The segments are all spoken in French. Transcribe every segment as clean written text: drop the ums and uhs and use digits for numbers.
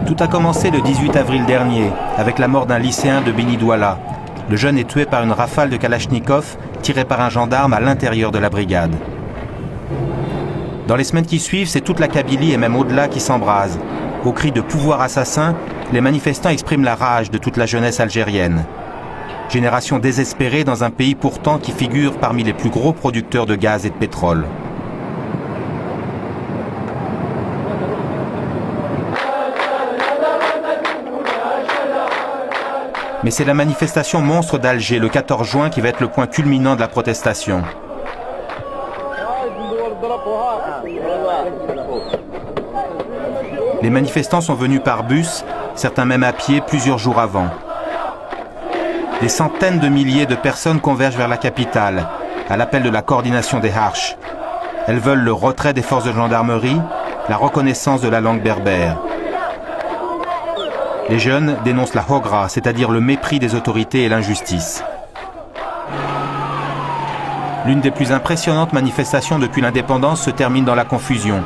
Tout a commencé le 18 avril dernier, avec la mort d'un lycéen de Beni Douala. Le jeune est tué par une rafale de Kalachnikov tirée par un gendarme à l'intérieur de la brigade. Dans les semaines qui suivent, c'est toute la Kabylie et même au-delà qui s'embrase. Au cri de pouvoir assassin, les manifestants expriment la rage de toute la jeunesse algérienne. Génération désespérée dans un pays pourtant qui figure parmi les plus gros producteurs de gaz et de pétrole. Mais c'est la manifestation monstre d'Alger le 14 juin qui va être le point culminant de la protestation. Les manifestants sont venus par bus, certains même à pied, plusieurs jours avant. Des centaines de milliers de personnes convergent vers la capitale, à l'appel de la coordination des Harches. Elles veulent le retrait des forces de gendarmerie, la reconnaissance de la langue berbère. Les jeunes dénoncent la hogra, c'est-à-dire le mépris des autorités et l'injustice. L'une des plus impressionnantes manifestations depuis l'indépendance se termine dans la confusion.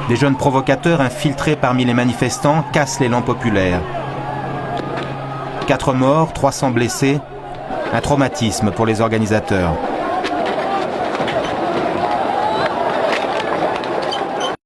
Des jeunes provocateurs infiltrés parmi les manifestants cassent l'élan populaire. 4 morts, 300 blessés, un traumatisme pour les organisateurs.